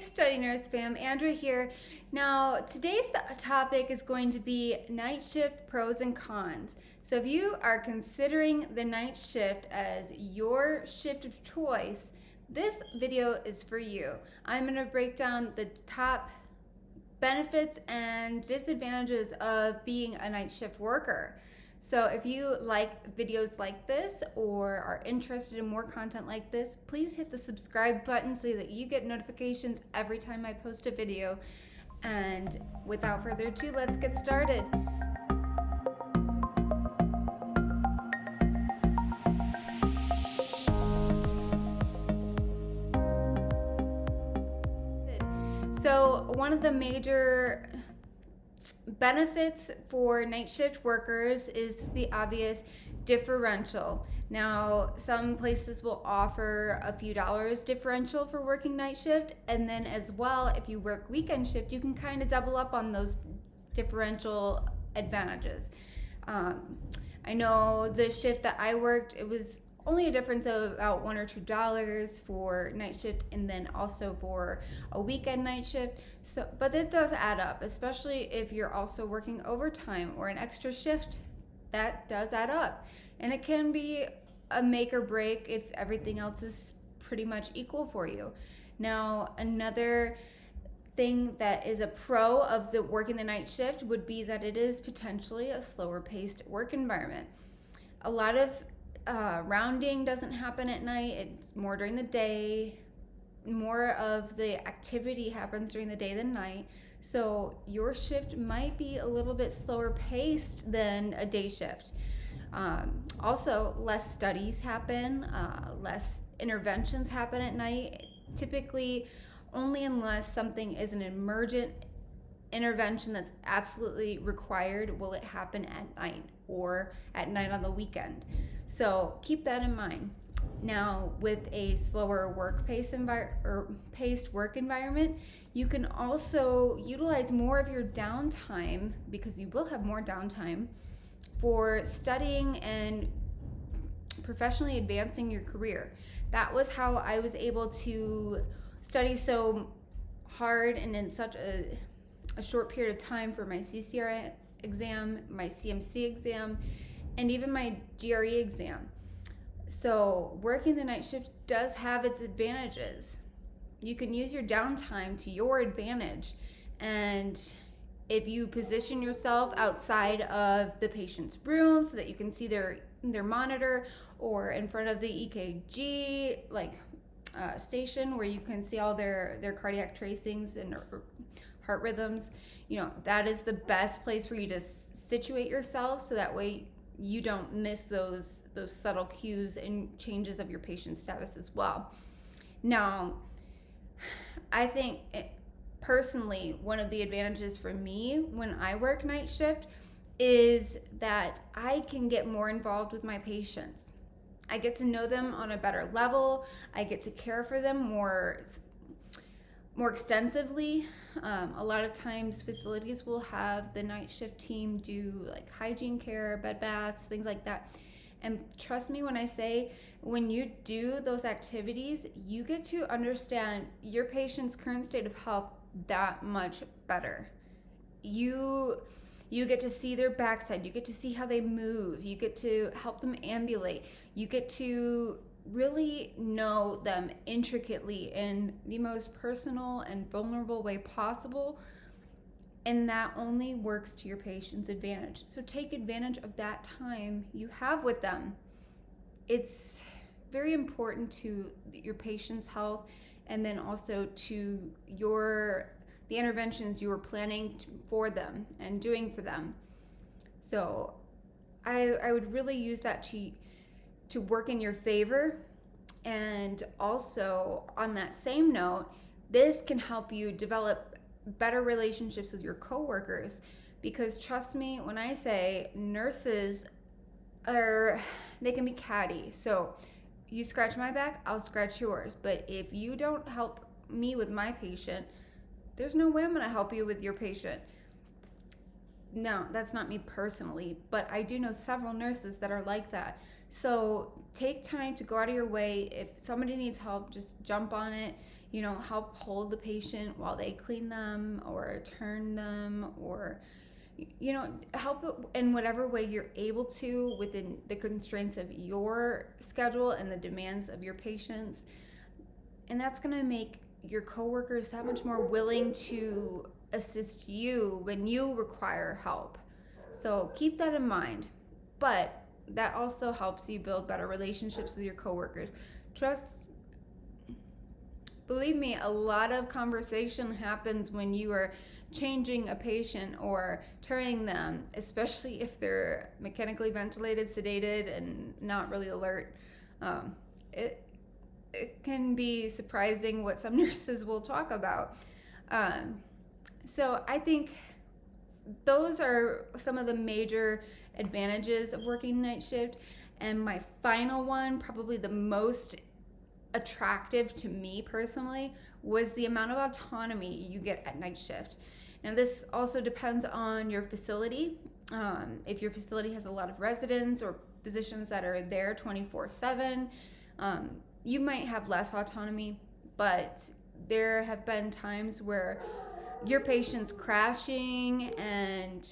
Study Nurse fam, Andrea here. Now, today's topic is going to be night shift pros and cons. So if you are considering the night shift as your shift of choice, this video is for you. I'm going to break down the top benefits and disadvantages of being a night shift worker. So if you like videos like this or are interested in more content like this, please hit the subscribe button so that you get notifications every time I post a video. And without further ado, let's get started. So one of the major benefits for night shift workers is the obvious differential. Now, some places will offer a few dollars differential for working night shift, and then as well, if you work weekend shift, you can kind of double up on those differential advantages. I know the shift that I worked, it was only a difference of about $1 or $2 for night shift, and then also for a weekend night shift. So, but it does add up, especially if you're also working overtime or an extra shift. That does add up, and it can be a make or break if everything else is pretty much equal for you. Now, another thing that is a pro of the working the night shift would be that it is potentially a slower paced work environment. A lot of rounding doesn't happen at night. It's more during the day. More of the activity happens during the day than night. So your shift might be a little bit slower paced than a day shift. Also, less studies happen, less interventions happen at night. Typically, only unless something is an emergent intervention that's absolutely required will it happen at night or at night on the weekend. So keep that in mind. Now, with a slower paced work environment, you can also utilize more of your downtime, because you will have more downtime, for studying and professionally advancing your career. That was how I was able to study so hard and in such a short period of time for my CCR exam, my CMC exam, and even my GRE exam. So working the night shift does have its advantages. You can use your downtime to your advantage, and if you position yourself outside of the patient's room so that you can see their monitor, or in front of the EKG station where you can see all their cardiac tracings and heart rhythms, that is the best place for you to situate yourself, so that way you don't miss those subtle cues and changes of your patient's status as well. Now, I think personally, one of the advantages for me when I work night shift is that I can get more involved with my patients. I get to know them on a better level. I get to care for them more extensively. A lot of times facilities will have the night shift team do like hygiene care, bed baths, things like that. And trust me when I say, when you do those activities, you get to understand your patient's current state of health that much better. You get to see their backside. You get to see how they move. You get to help them ambulate. You get to really know them intricately in the most personal and vulnerable way possible, and that only works to your patient's advantage. So take advantage of that time you have with them. It's very important to your patient's health, and then also to the interventions you are planning for them and doing for them. So I would really use that to work in your favor. And also, on that same note, this can help you develop better relationships with your coworkers, because trust me when I say nurses they can be catty. So you scratch my back, I'll scratch yours. But if you don't help me with my patient, there's no way I'm going to help you with your patient. No, that's not me personally, but I do know several nurses that are like that. So take time to go out of your way. If somebody needs help, just jump on it. help hold the patient while they clean them or turn them, or help in whatever way you're able to within the constraints of your schedule and the demands of your patients. And that's going to make your coworkers that much more willing to assist you when you require help. So keep that in mind. But that also helps you build better relationships with your coworkers. Believe me, a lot of conversation happens when you are changing a patient or turning them, especially if they're mechanically ventilated, sedated, and not really alert. It can be surprising what some nurses will talk about. So I think those are some of the major advantages of working night shift. And my final one, probably the most attractive to me personally, was the amount of autonomy you get at night shift. Now, this also depends on your facility. If your facility has a lot of residents or physicians that are there 24/7, you might have less autonomy, but there have been times where your patient's crashing and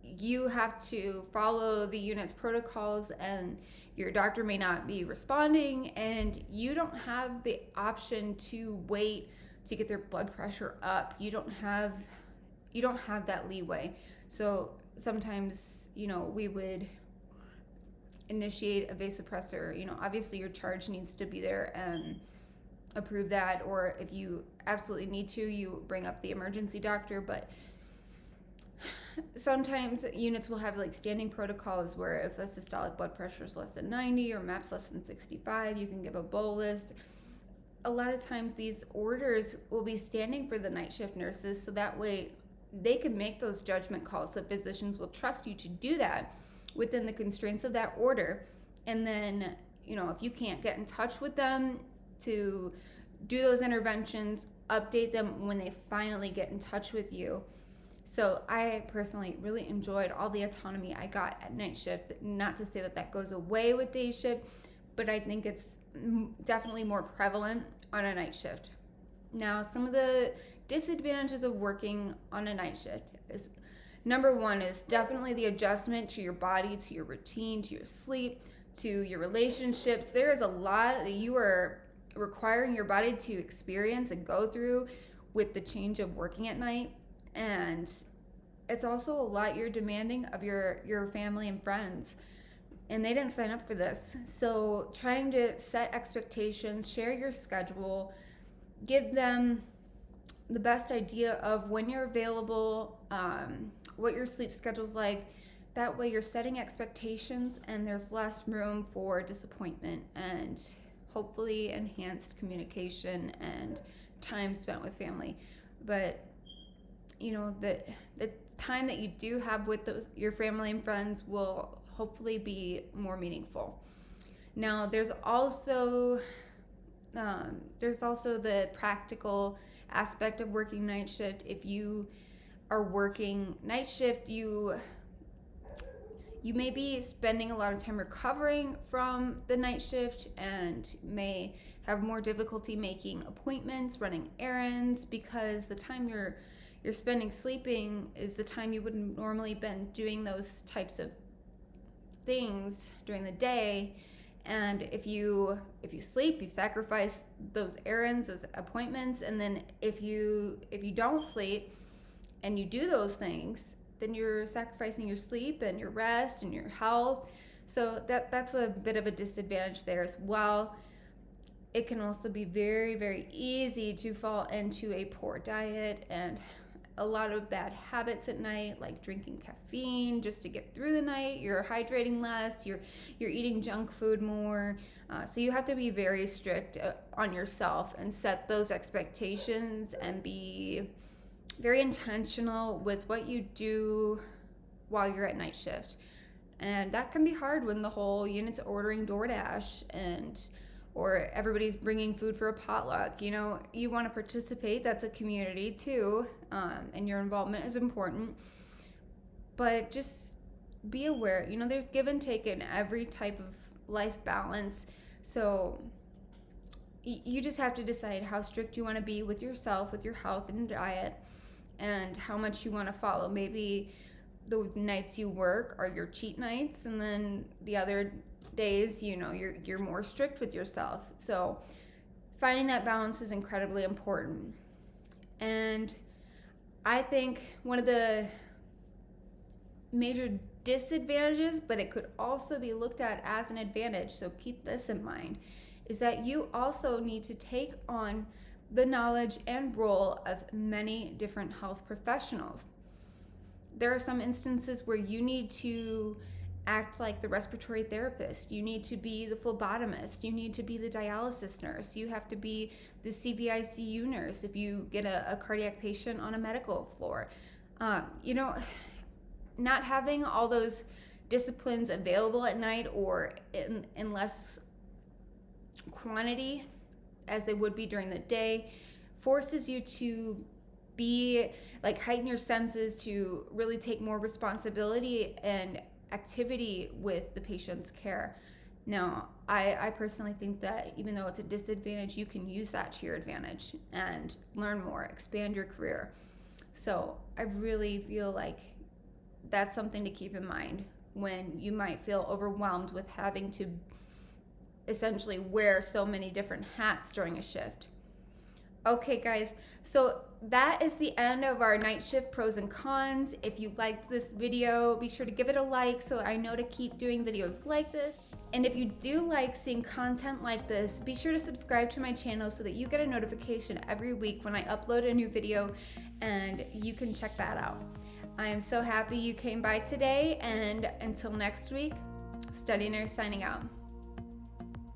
you have to follow the unit's protocols, and your doctor may not be responding, and you don't have the option to wait to get their blood pressure up. You don't have that leeway. So sometimes, we would initiate a vasopressor. Obviously your charge needs to be there and approve that, or if you absolutely need to, you bring up the emergency doctor. But sometimes units will have standing protocols where if a systolic blood pressure is less than 90 or MAP's less than 65, you can give a bolus. A lot of times these orders will be standing for the night shift nurses, so that way they can make those judgment calls. The physicians will trust you to do that within the constraints of that order. And then, if you can't get in touch with them to do those interventions, update them when they finally get in touch with you. So I personally really enjoyed all the autonomy I got at night shift. Not to say that goes away with day shift, but I think it's definitely more prevalent on a night shift. Now, some of the disadvantages of working on a night shift is, number one is definitely the adjustment to your body, to your routine, to your sleep, to your relationships. There is a lot that you are requiring your body to experience and go through with the change of working at night. And it's also a lot you're demanding of your family and friends. And they didn't sign up for this. So trying to set expectations, share your schedule, give them the best idea of when you're available, what your sleep schedule's like. That way you're setting expectations and there's less room for disappointment and hopefully enhanced communication and time spent with family. But the time that you do have with your family and friends will hopefully be more meaningful. Now, there's also the practical aspect of working night shift. If you are working night shift, you may be spending a lot of time recovering from the night shift and may have more difficulty making appointments, running errands, because the time you're spending sleeping is the time you wouldn't normally been doing those types of things during the day. And if you sleep, you sacrifice those errands, those appointments. And then if you don't sleep and you do those things, then you're sacrificing your sleep and your rest and your health. So that's a bit of a disadvantage there as well. It can also be very, very easy to fall into a poor diet and a lot of bad habits at night, like drinking caffeine just to get through the night. You're hydrating less, you're eating junk food more. So you have to be very strict on yourself and set those expectations and be very intentional with what you do while you're at night shift. And that can be hard when the whole unit's ordering DoorDash or everybody's bringing food for a potluck. You want to participate. That's a community too, and your involvement is important. But just be aware, there's give and take in every type of life balance. So, you just have to decide how strict you want to be with yourself, with your health and diet, and how much you want to follow. Maybe the nights you work are your cheat nights, and then the other days, you're more strict with yourself. So finding that balance is incredibly important. And I think one of the major disadvantages, but it could also be looked at as an advantage, so keep this in mind, is that you also need to take on the knowledge and role of many different health professionals. There are some instances where you need to act like the respiratory therapist. You need to be the phlebotomist. You need to be the dialysis nurse. You have to be the CVICU nurse if you get a cardiac patient on a medical floor. Not having all those disciplines available at night or in less quantity as they would be during the day forces you to be heighten your senses, to really take more responsibility and activity with the patient's care. Now, I personally think that even though it's a disadvantage, you can use that to your advantage and learn more, expand your career. So I really feel like that's something to keep in mind when you might feel overwhelmed with having to essentially wear so many different hats during a shift. Okay, guys, so that is the end of our night shift pros and cons. If you liked this video, be sure to give it a like so I know to keep doing videos like this. And if you do like seeing content like this, be sure to subscribe to my channel so that you get a notification every week when I upload a new video, and you can check that out. I am so happy you came by today, and until next week, Study Nurse signing out.